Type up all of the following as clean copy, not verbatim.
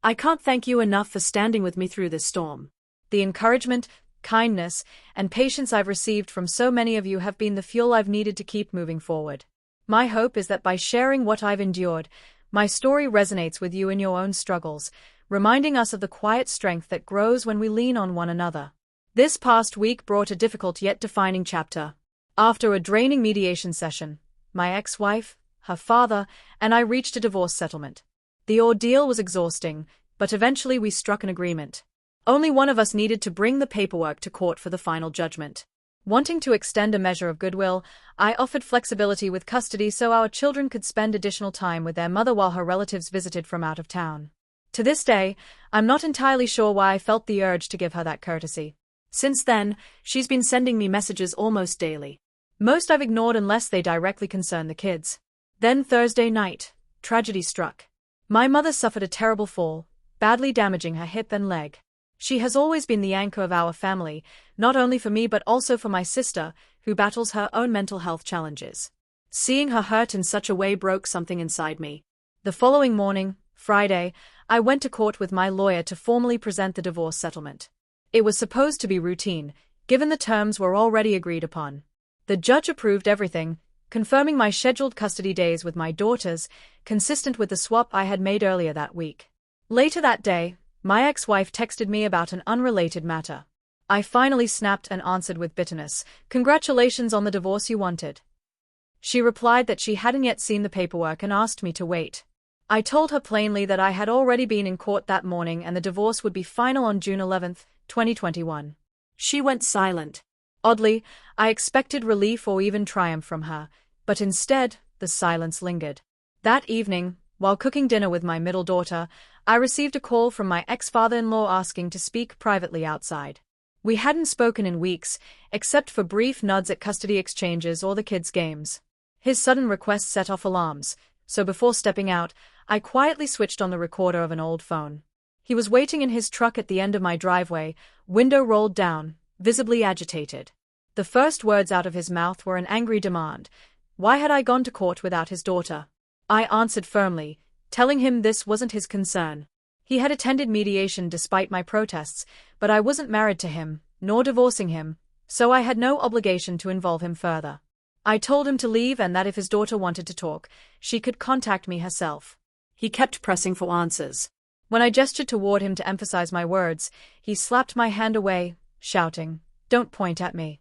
I can't thank you enough for standing with me through this storm. The encouragement, kindness, and patience I've received from so many of you have been the fuel I've needed to keep moving forward. My hope is that by sharing what I've endured, my story resonates with you in your own struggles, reminding us of the quiet strength that grows when we lean on one another. This past week brought a difficult yet defining chapter. After a draining mediation session, my ex-wife, her father, and I reached a divorce settlement. The ordeal was exhausting, but eventually we struck an agreement. Only one of us needed to bring the paperwork to court for the final judgment. Wanting to extend a measure of goodwill, I offered flexibility with custody so our children could spend additional time with their mother while her relatives visited from out of town. To this day, I'm not entirely sure why I felt the urge to give her that courtesy. Since then, she's been sending me messages almost daily. Most I've ignored unless they directly concern the kids. Then Thursday night, tragedy struck. My mother suffered a terrible fall, badly damaging her hip and leg. She has always been the anchor of our family, not only for me but also for my sister, who battles her own mental health challenges. Seeing her hurt in such a way broke something inside me. The following morning, Friday, I went to court with my lawyer to formally present the divorce settlement. It was supposed to be routine, given the terms were already agreed upon. The judge approved everything, confirming my scheduled custody days with my daughters, consistent with the swap I had made earlier that week. Later that day, my ex-wife texted me about an unrelated matter. I finally snapped and answered with bitterness, "Congratulations on the divorce you wanted." She replied that she hadn't yet seen the paperwork and asked me to wait. I told her plainly that I had already been in court that morning and the divorce would be final on June 11, 2021. She went silent. Oddly, I expected relief or even triumph from her, but instead, the silence lingered. That evening, while cooking dinner with my middle daughter, I received a call from my ex-father-in-law asking to speak privately outside. We hadn't spoken in weeks, except for brief nods at custody exchanges or the kids' games. His sudden request set off alarms, so before stepping out, I quietly switched on the recorder of an old phone. He was waiting in his truck at the end of my driveway, window rolled down, visibly agitated. The first words out of his mouth were an angry demand. Why had I gone to court without his daughter? I answered firmly, telling him this wasn't his concern. He had attended mediation despite my protests, but I wasn't married to him, nor divorcing him, so I had no obligation to involve him further. I told him to leave and that if his daughter wanted to talk, she could contact me herself. He kept pressing for answers. When I gestured toward him to emphasize my words, he slapped my hand away, shouting, "Don't point at me."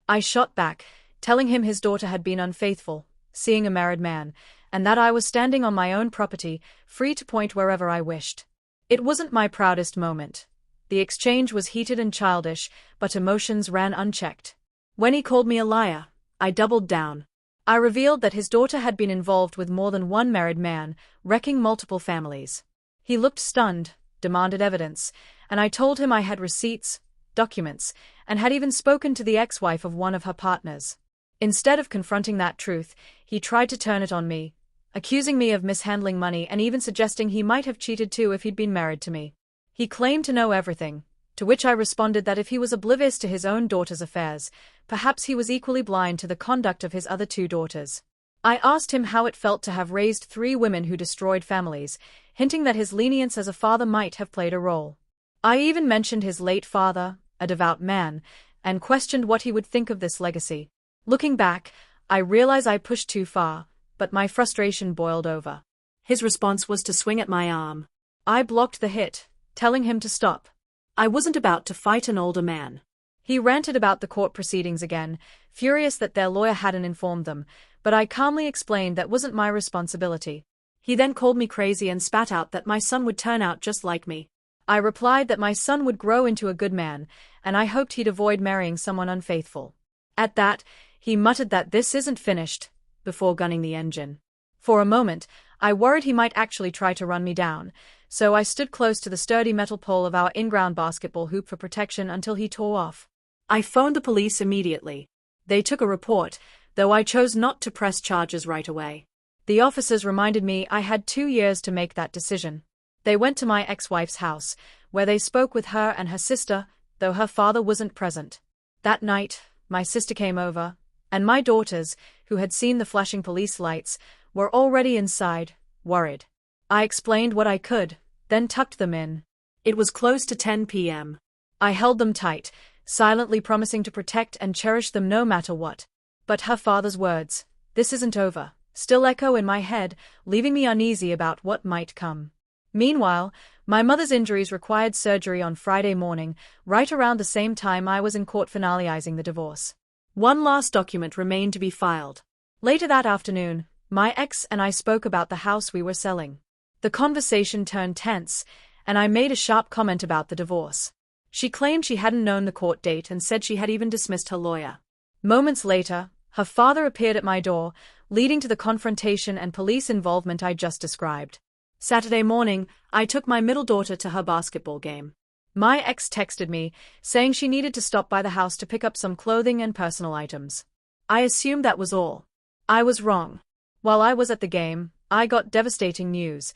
I shot back, telling him his daughter had been unfaithful, seeing a married man, and that I was standing on my own property, free to point wherever I wished. It wasn't my proudest moment. The exchange was heated and childish, but emotions ran unchecked. When he called me a liar, I doubled down. I revealed that his daughter had been involved with more than one married man, wrecking multiple families. He looked stunned, demanded evidence, and I told him I had receipts, documents, and had even spoken to the ex-wife of one of her partners. Instead of confronting that truth, he tried to turn it on me, accusing me of mishandling money and even suggesting he might have cheated too if he'd been married to me. He claimed to know everything, to which I responded that if he was oblivious to his own daughter's affairs, perhaps he was equally blind to the conduct of his other two daughters. I asked him how it felt to have raised 3 women who destroyed families, hinting that his lenience as a father might have played a role. I even mentioned his late father, a devout man, and questioned what he would think of this legacy. Looking back, I realize I pushed too far, but my frustration boiled over. His response was to swing at my arm. I blocked the hit, telling him to stop. I wasn't about to fight an older man. He ranted about the court proceedings again, furious that their lawyer hadn't informed them, but I calmly explained that wasn't my responsibility. He then called me crazy and spat out that my son would turn out just like me. I replied that my son would grow into a good man, and I hoped he'd avoid marrying someone unfaithful. At that, he muttered that this isn't finished, before gunning the engine. For a moment, I worried he might actually try to run me down, so I stood close to the sturdy metal pole of our in-ground basketball hoop for protection until he tore off. I phoned the police immediately. They took a report, though I chose not to press charges right away. The officers reminded me I had 2 years to make that decision. They went to my ex-wife's house, where they spoke with her and her sister, though her father wasn't present. That night, my sister came over, and my daughters, who had seen the flashing police lights, were already inside, worried. I explained what I could, then tucked them in. It was close to 10 p.m. I held them tight, silently promising to protect and cherish them no matter what. But her father's words, "This isn't over," still echo in my head, leaving me uneasy about what might come. Meanwhile, my mother's injuries required surgery on Friday morning, right around the same time I was in court finalizing the divorce. One last document remained to be filed. Later that afternoon, my ex and I spoke about the house we were selling. The conversation turned tense, and I made a sharp comment about the divorce. She claimed she hadn't known the court date and said she had even dismissed her lawyer. Moments later, her father appeared at my door, leading to the confrontation and police involvement I just described. Saturday morning, I took my middle daughter to her basketball game. My ex texted me, saying she needed to stop by the house to pick up some clothing and personal items. I assumed that was all. I was wrong. While I was at the game, I got devastating news.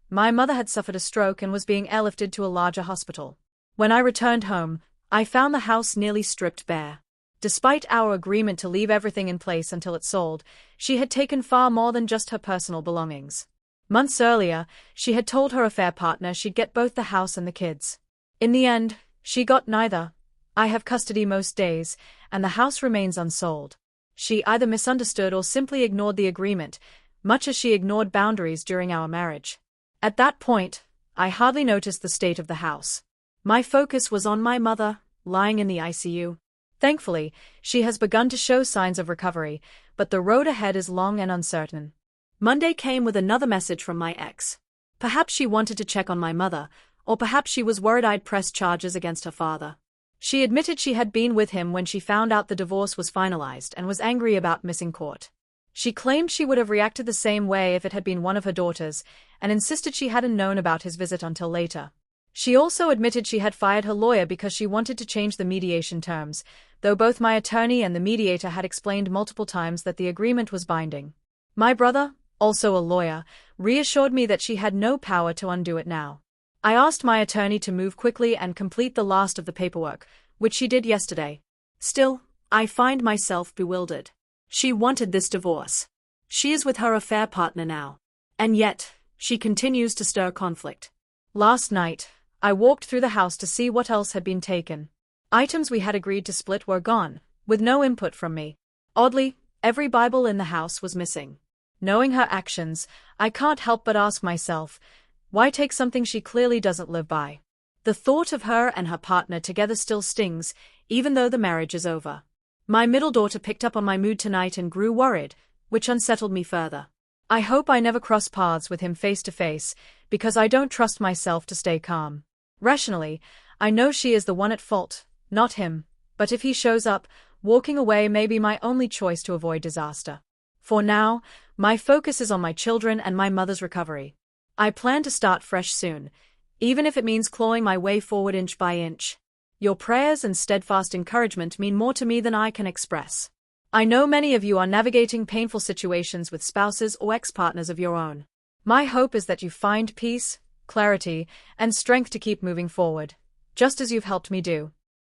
My mother had suffered a stroke and was being airlifted to a larger hospital. When I returned home, I found the house nearly stripped bare. Despite our agreement to leave everything in place until it sold, she had taken far more than just her personal belongings. Months earlier, she had told her affair partner she'd get both the house and the kids. In the end, she got neither. I have custody most days, and the house remains unsold. She either misunderstood or simply ignored the agreement, much as she ignored boundaries during our marriage. At that point, I hardly noticed the state of the house. My focus was on my mother, lying in the ICU. Thankfully, she has begun to show signs of recovery, but the road ahead is long and uncertain. Monday came with another message from my ex. Perhaps she wanted to check on my mother, or perhaps she was worried I'd press charges against her father. She admitted she had been with him when she found out the divorce was finalized and was angry about missing court. She claimed she would have reacted the same way if it had been one of her daughters, and insisted she hadn't known about his visit until later. She also admitted she had fired her lawyer because she wanted to change the mediation terms, though both my attorney and the mediator had explained multiple times that the agreement was binding. My brother, also a lawyer, reassured me that she had no power to undo it now. I asked my attorney to move quickly and complete the last of the paperwork, which she did yesterday. Still, I find myself bewildered. She wanted this divorce. She is with her affair partner now. And yet, she continues to stir conflict. Last night, I walked through the house to see what else had been taken. Items we had agreed to split were gone, with no input from me. Oddly, every Bible in the house was missing. Knowing her actions, I can't help but ask myself, why take something she clearly doesn't live by? The thought of her and her partner together still stings, even though the marriage is over. My middle daughter picked up on my mood tonight and grew worried, which unsettled me further. I hope I never cross paths with him face to face, because I don't trust myself to stay calm. Rationally, I know she is the one at fault, not him, but if he shows up, walking away may be my only choice to avoid disaster. For now, my focus is on my children and my mother's recovery. I plan to start fresh soon, even if it means clawing my way forward inch by inch. Your prayers and steadfast encouragement mean more to me than I can express. I know many of you are navigating painful situations with spouses or ex-partners of your own. My hope is that you find peace, clarity, and strength to keep moving forward, just as you've helped me do.